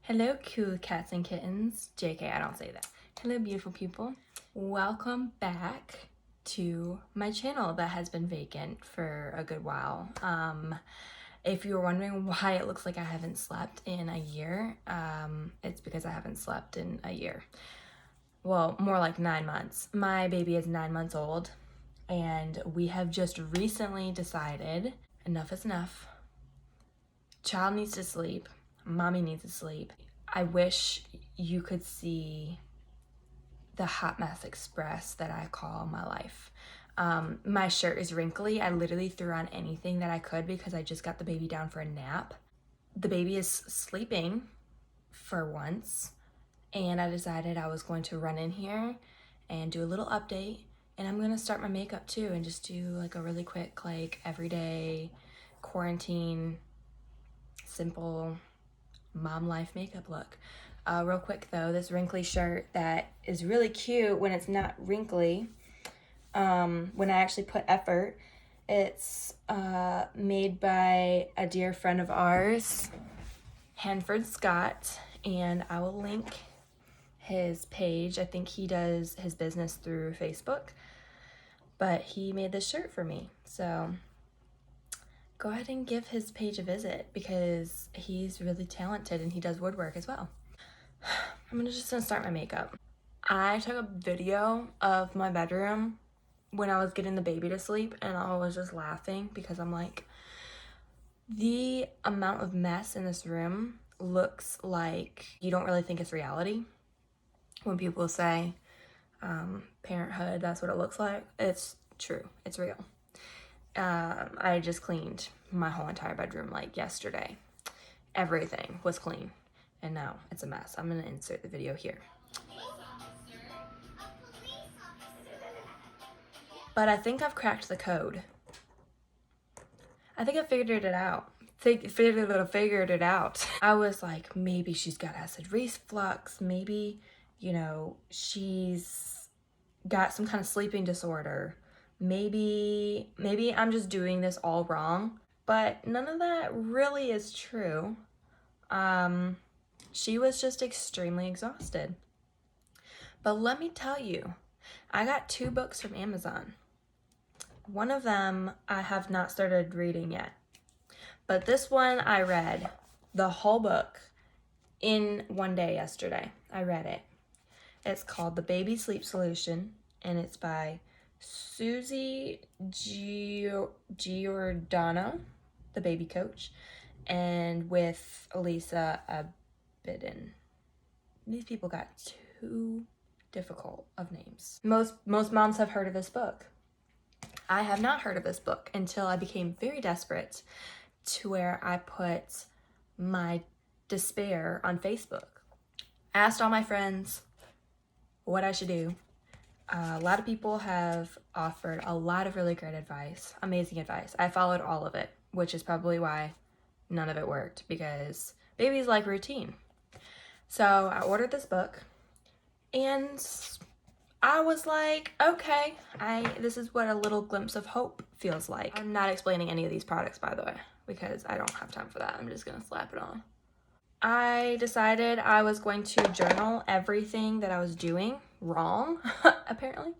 Hello, cool cats and kittens. JK, I don't say that. Hello, beautiful people. Welcome back to my channel that has been vacant for a good while. If you were wondering why it looks like I haven't slept in a year, it's because I haven't slept in a year. Well, more like 9 months. My baby is 9 months old, and we have just recently decided enough is enough. Child needs to sleep. Mommy needs to sleep. I wish you could see the hot mess express that I call my life. My shirt is wrinkly. I literally threw on anything that I could because I just got the baby down for a nap. The baby is sleeping for once, and I decided I was going to run in here and do a little update. And I'm gonna start my makeup too and just do like a really quick, like everyday quarantine, simple mom life makeup look. Real quick though, this wrinkly shirt that is really cute when it's not wrinkly, when I actually put effort. It's made by a dear friend of ours, Hanford Scott, and I will link his page. I think he does his business through Facebook, but he made this shirt for me. So go ahead and give his page a visit because he's really talented and he does woodwork as well. I'm just gonna start my makeup. I took a video of my bedroom when I was getting the baby to sleep, and I was just laughing because I'm like, the amount of mess in this room looks like you don't really think it's reality. When people say parenthood, that's what it looks like. It's true, it's real. I just cleaned my whole entire bedroom like yesterday. Everything was clean, and now it's a mess. I'm gonna insert the video here. But I think I've cracked the code. I think I figured it out. Figured it out. I was like, maybe she's got acid reflux. Maybe, she's got some kind of sleeping disorder. Maybe I'm just doing this all wrong. But none of that really is true. She was just extremely exhausted. But let me tell you, I got 2 books from Amazon. One of them I have not started reading yet. But this one I read the whole book in one day yesterday. I read it. It's called The Baby Sleep Solution, and it's by Susie Giordano, the baby coach, and with Elisa Abidin. These people got too difficult of names. Most moms have heard of this book. I have not heard of this book until I became very desperate to where I put my despair on Facebook. I asked all my friends what I should do. A lot of people have offered a lot of really great advice, amazing advice. I followed all of it, which is probably why none of it worked, because babies like routine. So I ordered this book, and I was like, okay, this is what a little glimpse of hope feels like. I'm not explaining any of these products, by the way, because I don't have time for that. I'm just gonna slap it on. I decided I was going to journal everything that I was doing wrong, apparently.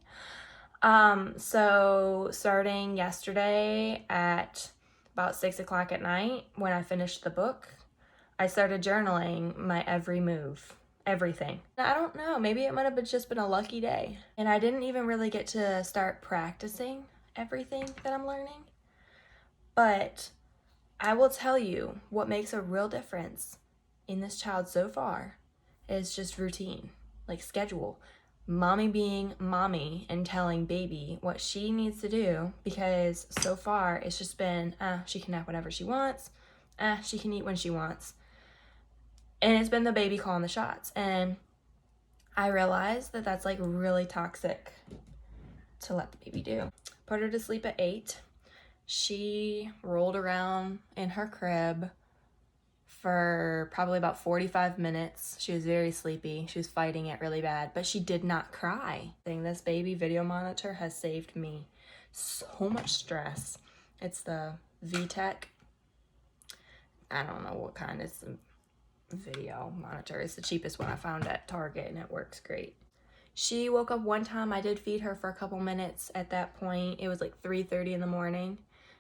So starting yesterday at about 6 o'clock at night, when I finished the book, I started journaling my every move. Everything. I don't know, maybe it might have just been a lucky day. And I didn't even really get to start practicing everything that I'm learning. But I will tell you what makes a real difference in this child so far is just routine, like schedule. Mommy being mommy and telling baby what she needs to do, because so far it's just been, she can nap whenever she wants, she can eat when she wants. And it's been the baby calling the shots. And I realized that that's like really toxic to let the baby do. Put her to sleep at 8. She rolled around in her crib for probably about 45 minutes. She was very sleepy. She was fighting it really bad, but she did not cry. This baby video monitor has saved me so much stress. It's the VTech. I don't know what kind. It's video monitor. It's the cheapest one I found at Target, and it works great. She woke up one time. I did feed her for a couple minutes at that point. It was like 3:30 in the morning,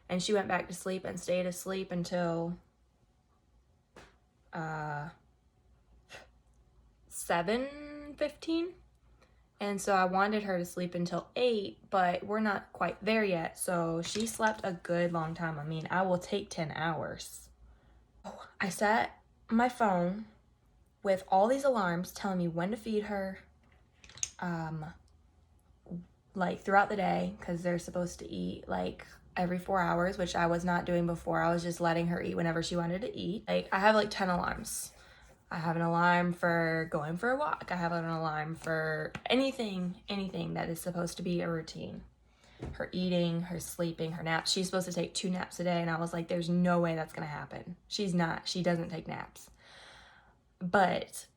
and she went back to sleep and stayed asleep until 7:15. And so I wanted her to sleep until 8, but we're not quite there yet. So she slept a good long time. I mean, I will take 10 hours. I set my phone with all these alarms telling me when to feed her, like throughout the day, because they're supposed to eat like every 4 hours, which I was not doing before. I was just letting her eat whenever she wanted to eat. Like, I have like 10 alarms. I have an alarm for going for a walk. I have an alarm for anything that is supposed to be a routine. Her eating, her sleeping, her naps. She's supposed to take 2 naps a day, and I was like, there's no way that's gonna happen. She doesn't take naps. But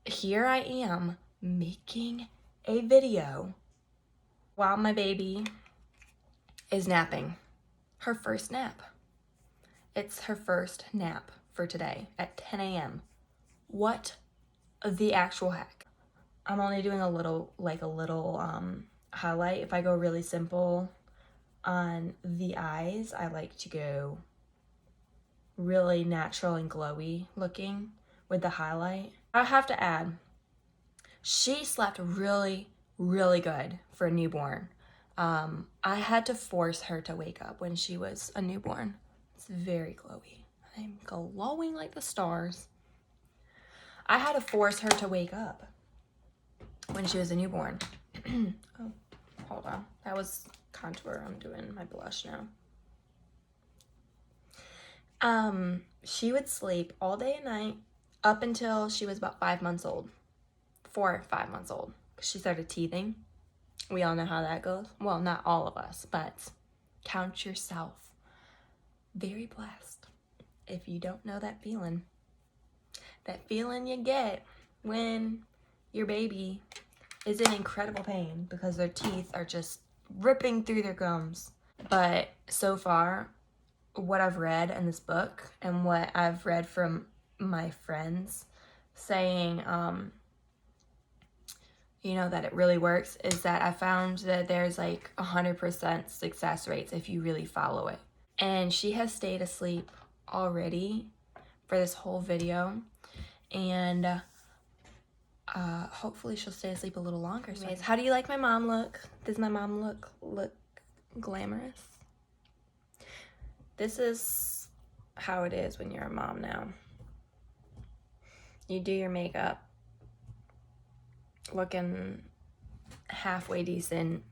here I am making a video while my baby is napping. Her first nap. It's her first nap for today at 10 a.m. What the actual heck? I'm only doing a little highlight. If I go really simple on the eyes, I like to go really natural and glowy looking with the highlight. I have to add, she slept really, really good for a newborn. I had to force her to wake up when she was a newborn. It's very glowy. I'm glowing like the stars. I had to force her to wake up when she was a newborn. Oh, hold on. That was contour. I'm doing my blush now. She would sleep all day and night up until she was about 5 months old. 4 or 5 months old. She started teething. We all know how that goes. Well, not all of us, but count yourself very blessed if you don't know that feeling. That feeling you get when your baby is in incredible pain because their teeth are just ripping through their gums. But so far, what I've read in this book and what I've read from my friends saying, that it really works, is that I found that there's like 100% success rates if you really follow it. And she has stayed asleep already for this whole video. And hopefully she'll stay asleep a little longer. Anyways, how do you like my mom look? Does my mom look glamorous? This is how it is when you're a mom now. You do your makeup looking halfway decent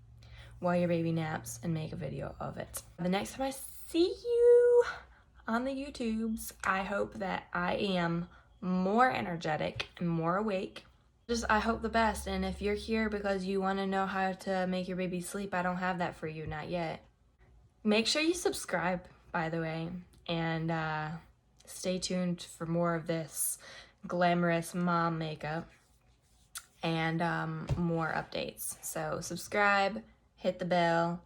while your baby naps and make a video of it. The next time I see you on the YouTubes, I hope that I am more energetic and more awake. I hope the best. And if you're here because you want to know how to make your baby sleep, I don't have that for you, not yet. Make sure you subscribe, by the way, and stay tuned for more of this glamorous mom makeup and more updates. So subscribe, hit the bell,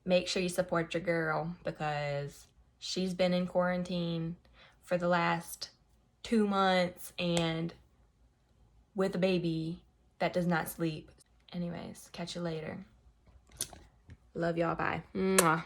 make sure you support your girl because she's been in quarantine for the last 2 months and with a baby that does not sleep. Anyways, catch you later. Love y'all. Bye. Mwah.